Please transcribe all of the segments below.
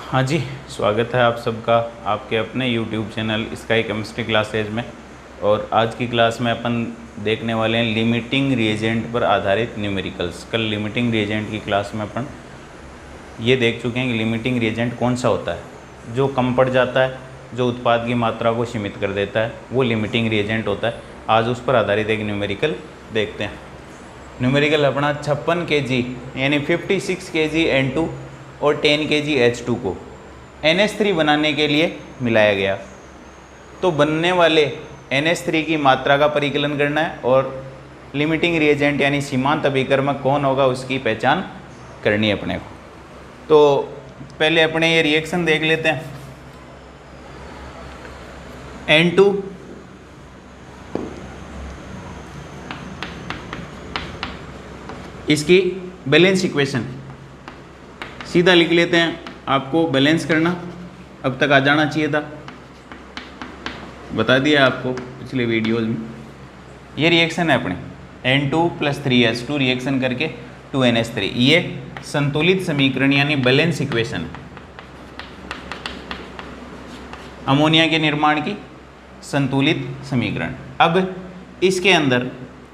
हाँ जी, स्वागत है आप सबका आपके अपने YouTube channel sky chemistry classes में। और आज की क्लास में अपन देखने वाले हैं लिमिटिंग रिएजेंट पर आधारित न्यूमेरिकल्स। कल लिमिटिंग रिएजेंट की क्लास में अपन ये देख चुके हैं कि लिमिटिंग रिएजेंट कौन सा होता है, जो कम पड़ जाता है, जो उत्पाद की मात्रा को सीमित कर देता है, वो लिमिटिंग रिएजेंट होता है। आज उस पर आधारित एक न्यूमेरिकल देखते हैं। न्यूमेरिकल अपना 56 kg यानी 56 kg N2 और 10 kg H2 को NH3 बनाने के लिए मिलाया गया। तो बनने वाले NH3 की मात्रा का परिकलन करना है और लिमिटिंग रिएजेंट यानी सीमांत अभिकर्मक कौन होगा उसकी पहचान करनी है अपने को। तो पहले अपने ये रिएक्शन देख लेते हैं। N2 इसकी बैलेंस इक्वेशन सीधा लिख लेते हैं। आपको बैलेंस करना अब तक आ जाना चाहिए था, बता दिया आपको पिछले वीडियोज में। ये रिएक्शन है अपने N2 + 3H2 रिएक्शन करके 2NH3। ये संतुलित समीकरण यानी बैलेंस इक्वेशन, अमोनिया के निर्माण की संतुलित समीकरण। अब इसके अंदर,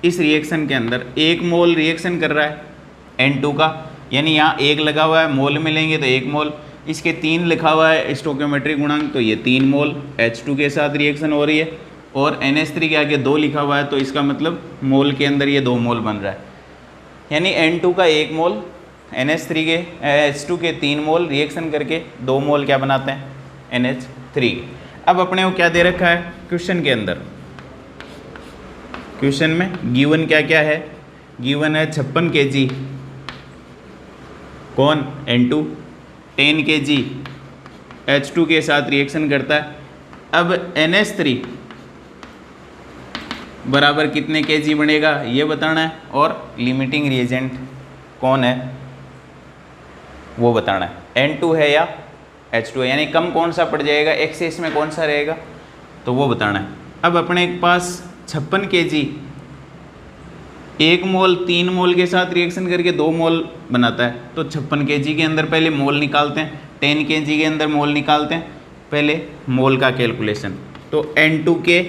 इस रिएक्शन के अंदर 1 मोल रिएक्शन कर रहा है N2 का, यानी यहाँ 1 लगा हुआ है, मोल में लेंगे तो 1 मोल। इसके 3 लिखा हुआ है स्टोइकियोमेट्रिक गुणांक, तो ये 3 मोल H2 के साथ रिएक्शन हो रही है। और NH3 के आगे 2 लिखा हुआ है, तो इसका मतलब मोल के अंदर ये 2 मोल बन रहा है। यानी N2 का 1 मोल NH3 के H2 के 3 मोल रिएक्शन करके 2 मोल क्या बनाते हैं NH3। अब अपने को क्या दे रखा है क्वेश्चन के अंदर, क्वेश्चन में गिवन क्या क्या है। गिवन है 56 kg कौन N2, 10 kg H2 के साथ रिएक्शन करता है। अब NH3 बराबर कितने kg बनेगा ये बताना है, और लिमिटिंग रिएजेंट कौन है वो बताना है। N2 है या H2 है, यानी कम कौन सा पड़ जाएगा, एक्सेस में कौन सा रहेगा, तो वो बताना है। अब अपने पास 56 kg 1 मोल 3 मोल के साथ रिएक्शन करके 2 मोल बनाता है। तो 56 kg के अंदर पहले मोल निकालते हैं, 10 kg के अंदर मोल निकालते हैं। पहले मोल का कैलकुलेशन, तो N2 के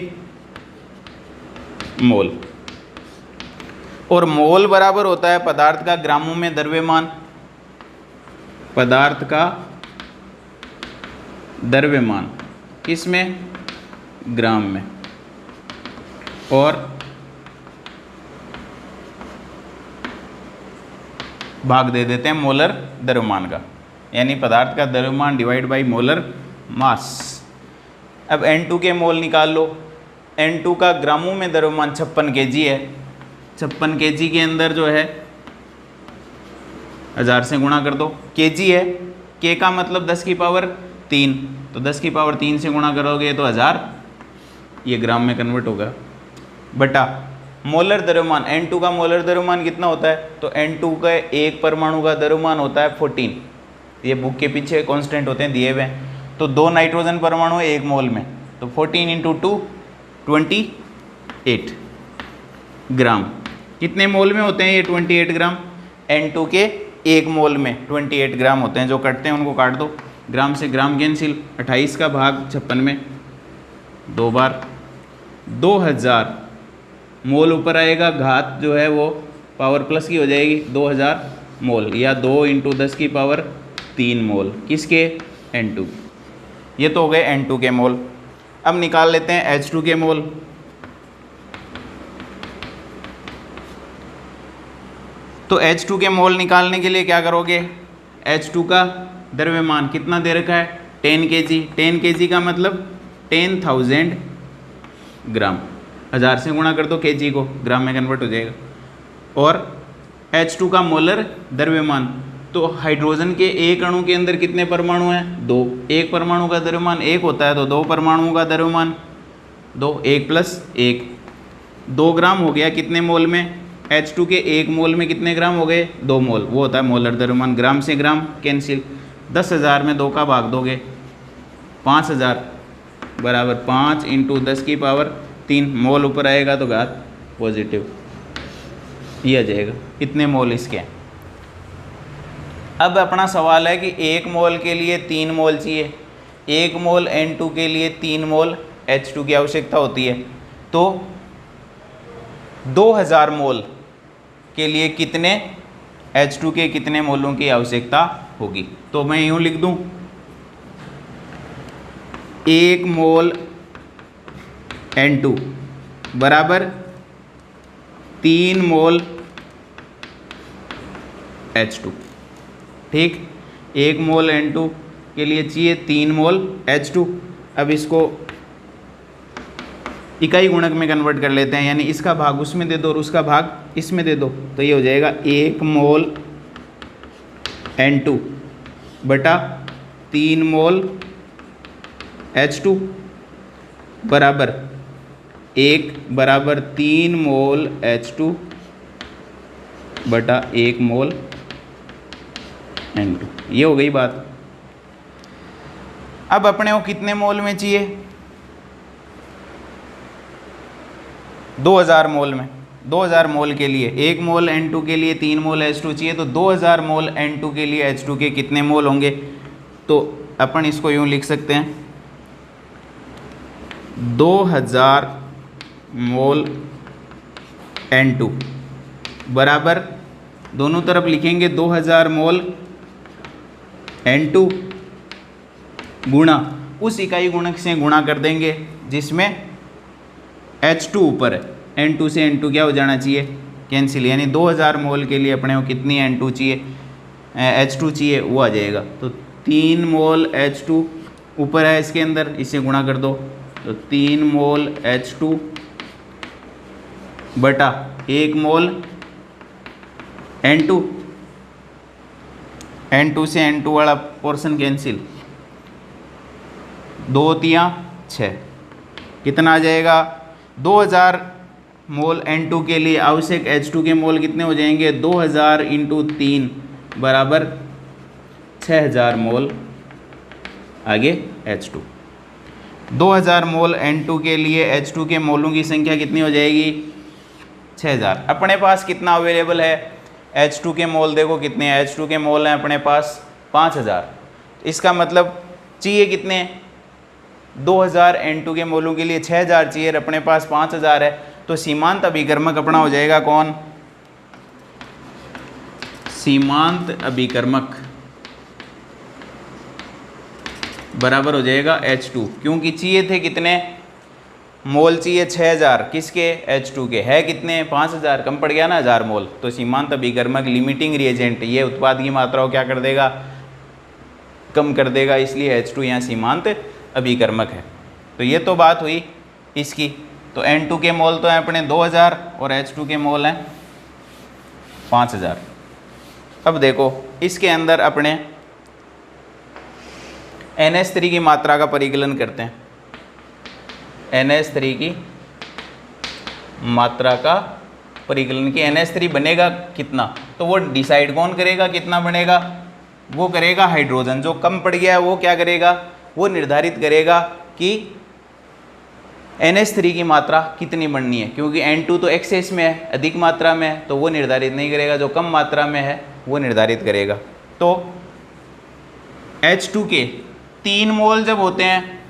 मोल, और मोल बराबर होता है पदार्थ का ग्रामों में द्रव्यमान, पदार्थ का द्रव्यमान किसमें, ग्राम में, और भाग दे देते हैं मोलर द्रव्यमान का, यानी पदार्थ का द्रव्यमान डिवाइड बाय मोलर मास। अब N2 के मोल निकाल लो। N2 का ग्रामों में द्रव्यमान 56 kg है। 56 kg के अंदर जो है 1000 से गुणा कर दो, kg है, k का मतलब 10 की पावर 3, तो 10 की पावर 3 से गुणा करोगे तो 1000, ये ग्राम में कन्वर्ट होगा, बटा मोलर द्रव्यमान। N2 का मोलर द्रव्यमान कितना होता है, तो N2 का एक परमाणु का द्रव्यमान होता है 14। ये बुक के पीछे कांस्टेंट होते हैं दिए हुए हैं। तो 2 नाइट्रोजन परमाणु है 1 मोल में, तो 14 × 2 28 ग्राम। कितने मोल में होते हैं ये 28 ग्राम, N2 के 1 मोल में 28 ग्राम होते हैं। जो कटते हैं उनको काट दो, ग्राम से ग्राम कैंसिल, 28 का भाग 56 में 2 बार, 2000 मोल ऊपर आएगा, घात जो है वो पावर प्लस की हो जाएगी, 2000 मोल, या 2 × 10 की पावर 3 मोल किसके, N2। ये तो हो गए N2 के मोल। अब निकाल लेते हैं H2 के मोल। तो H2 के मोल निकालने के लिए क्या करोगे, H2 का द्रव्यमान कितना दे रखा है 10 kg। 10 kg का मतलब 10,000 ग्राम, 1000 से गुणा कर दो kg को, ग्राम में कन्वर्ट हो जाएगा। और H2 का मोलर द्रव्यमान, तो हाइड्रोजन के एक अणु के अंदर कितने परमाणु हैं, 2। एक परमाणु का द्रव्यमान 1 होता है, तो 2 परमाणुओं का द्रव्यमान 2, 1 + 1, 2 ग्राम हो गया। कितने मोल में, H2 के 1 मोल में कितने ग्राम हो गए, 2 मोल, वो होता है मोलर द्रव्यमान। ग्राम से ग्राम कैंसिल, 10,000 में 2 का भाग दोगे 5000 बराबर 5 × 10 की पावर 3 मोल ऊपर आएगा तो घात पॉजिटिव, ये आ जाएगा। कितने मोल इसके हैं। अब अपना सवाल है कि 1 मोल के लिए 3 मोल चाहिए, 1 मोल N2 के लिए 3 मोल H2 की आवश्यकता होती है, तो 2000 मोल के लिए कितने H2 के कितने मोलों की आवश्यकता होगी। तो मैं यूँ लिख दूँ 1 मोल N2 बराबर 3 मोल H2। ठीक, 1 मोल N2 के लिए चाहिए 3 मोल H2। अब इसको इकाई गुणक में कन्वर्ट कर लेते हैं, यानी इसका भाग उसमें दे दो और उसका भाग इसमें दे दो, तो ये हो जाएगा 1 मोल N2 बटा 3 मोल H2 बराबर 1 बराबर 3 मोल H2 बटा 1 मोल N2। ये हो गई बात। अब अपने को कितने मोल में चाहिए, 2000 मोल में। 2000 मोल के लिए 1 मोल N2 के लिए 3 मोल H2 चाहिए, तो 2000 मोल N2 के लिए H2 के कितने मोल होंगे। तो अपन इसको यूँ लिख सकते हैं 2000 मोल N2 बराबर, दोनों तरफ लिखेंगे 2000 मोल N2 गुणा उस इकाई गुणक से गुणा कर देंगे जिसमें H2 ऊपर है। N2 से N2 क्या हो जाना चाहिए, कैंसिल, यानी 2000 मोल के लिए अपने को कितनी N2 चाहिए, H2 चाहिए, वो आ जाएगा। तो 3 मोल H2 ऊपर है इसके अंदर, इसे गुणा कर दो, तो 3 मोल H2 बटा 1 मोल N2, N2 से N2 वाला पोर्शन कैंसिल, 2 तियाँ 6, कितना आ जाएगा 2000 मोल N2 के लिए आवश्यक H2 के मोल कितने हो जाएंगे, 2000 इंटू 3 बराबर 6000 मोल आगे H2। 2000 मोल N2 के लिए H2 के मोलों की संख्या कितनी हो जाएगी, 6000। अपने पास कितना अवेलेबल है, H2 के मोल देखो कितने हैं, H2 के मोल हैं अपने पास 5000। इसका मतलब चाहिए कितने, 2000 N2 के मोलों के लिए 6000 चाहिए, अपने पास 5000 है, तो सीमांत अभिकर्मक अपना हो जाएगा कौन, सीमांत अभिकर्मक बराबर हो जाएगा H2, क्योंकि चाहिए थे कितने मोल, चाहिए 6000 किसके, H2 के, है कितने 5000, कम पड़ गया ना 1000 मोल। तो सीमांत अभिकर्मक लिमिटिंग रिएजेंट ये उत्पाद की मात्रा को क्या कर देगा, कम कर देगा, इसलिए H2 यहाँ सीमांत अभिकर्मक है। तो ये तो बात हुई इसकी। तो N2 के मोल तो हैं अपने 2000 और H2 के मोल हैं 5000। अब देखो इसके अंदर अपने NH3 की मात्रा का परिकलन करते हैं। NH3 की मात्रा का परिकलन की NH3 बनेगा कितना, तो वो डिसाइड कौन करेगा कितना बनेगा, वो करेगा हाइड्रोजन। जो कम पड़ गया है वो क्या करेगा, वो निर्धारित करेगा कि NH3 की मात्रा कितनी बढ़नी है, क्योंकि N2 तो एक्सेस में है, अधिक मात्रा में है, तो वो निर्धारित नहीं करेगा, जो कम मात्रा में है वो निर्धारित करेगा। तो H2 के 3 मोल जब होते हैं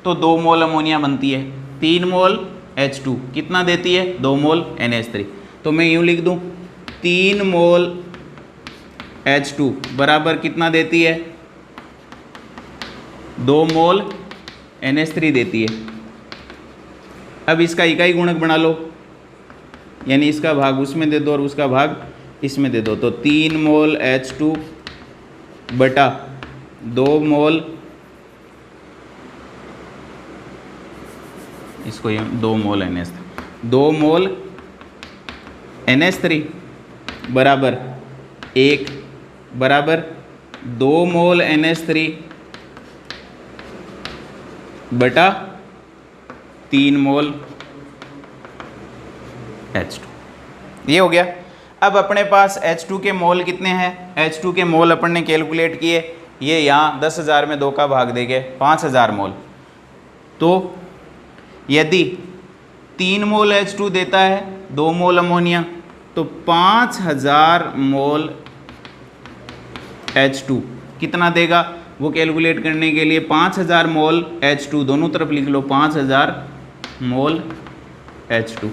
तो 2 मोल अमोनिया बनती है, 3 मोल H2 कितना देती है, 2 मोल NH3। तो मैं यूँ लिख दूँ 3 मोल H2 बराबर कितना देती है, 2 मोल NH3 देती है। अब इसका इकाई गुणक बना लो, यानी इसका भाग उसमें दे दो और उसका भाग इसमें दे दो, तो 3 मोल H2 बटा 2 मोल, इसको ये 2 मोल NH3, 2 मोल NH3 बराबर 1 बराबर 2 मोल NH3 बटा 3 मोल H2। ये हो गया। अब अपने पास H2 के मोल कितने हैं, H2 के मोल अपन ने कैलकुलेट किए, ये यहाँ 10,000 में 2 का भाग देके 5000 मोल। तो यदि 3 मोल H2 देता है 2 मोल अमोनिया, तो 5000 मोल H2 कितना देगा, वो कैलकुलेट करने के लिए 5000 मोल H2 दोनों तरफ लिख लो, 5000 मोल H2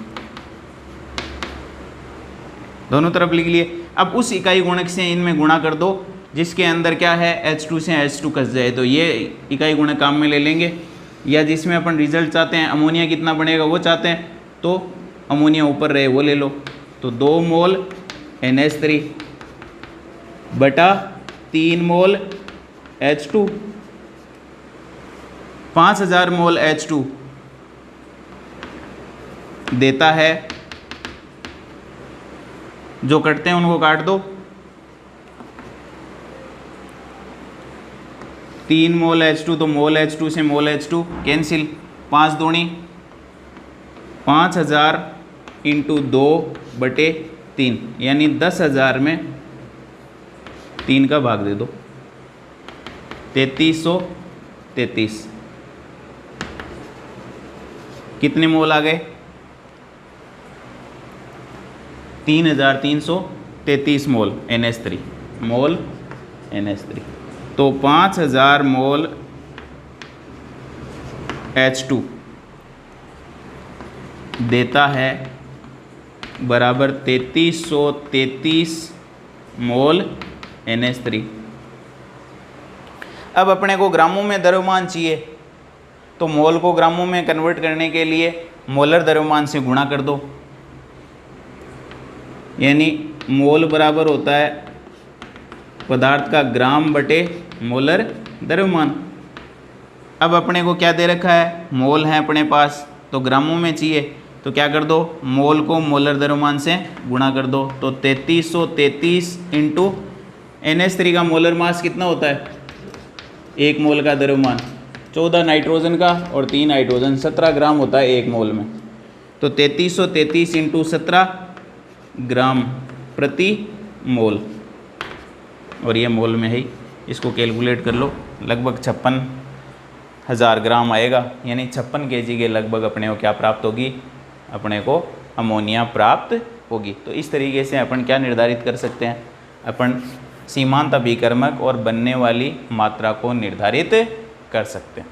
दोनों तरफ लिख लिए। अब उस इकाई गुणक से इनमें गुणा कर दो जिसके अंदर क्या है, H2 से H2 कस जाए, तो ये इकाई गुणक काम में ले लेंगे। या जिसमें अपन रिजल्ट चाहते हैं अमोनिया कितना बनेगा वो चाहते हैं, तो अमोनिया ऊपर रहे वो ले लो। तो 2 मोल NH3 बटा 3 मोल H2, 5000 मोल H2 देता है, जो कटते हैं उनको काट दो, 3 मोल H2 तो मोल H2 से मोल H2 कैंसिल, 5 दूनी 5000 इंटू 2/3 यानी 10,000 में 3 का भाग दे दो, 3333 कितने मोल आ गए, 3333 मोल NH3 तो 5000 मोल H2 देता है बराबर 3333 मोल NH3। अब अपने को ग्रामों में द्रव्यमान चाहिए, तो मोल को ग्रामों में कन्वर्ट करने के लिए मोलर द्रव्यमान से गुणा कर दो, यानी मोल बराबर होता है पदार्थ का ग्राम बटे मोलर द्रव्यमान। अब अपने को क्या दे रखा है, मोल है अपने पास, तो ग्रामों में चाहिए, तो क्या कर दो, मोल को मोलर द्रव्यमान से गुणा कर दो, तो 3333 इंटू NH3 का मोलर मास कितना होता है, 1 मोल का द्रव्यमान 14 नाइट्रोजन का और 3 हाइड्रोजन 17 ग्राम होता है 1 मोल में, तो 3333 इंटू 17 ग्राम प्रति मोल, और ये मोल में है, इसको कैलकुलेट कर लो, लगभग 56,000 ग्राम आएगा, यानी 56 kg के लगभग अपने को क्या प्राप्त होगी, अपने को अमोनिया प्राप्त होगी। तो इस तरीके से अपन क्या निर्धारित कर सकते हैं, अपन सीमांत अभिकर्मक और बनने वाली मात्रा को निर्धारित कर सकते हैं।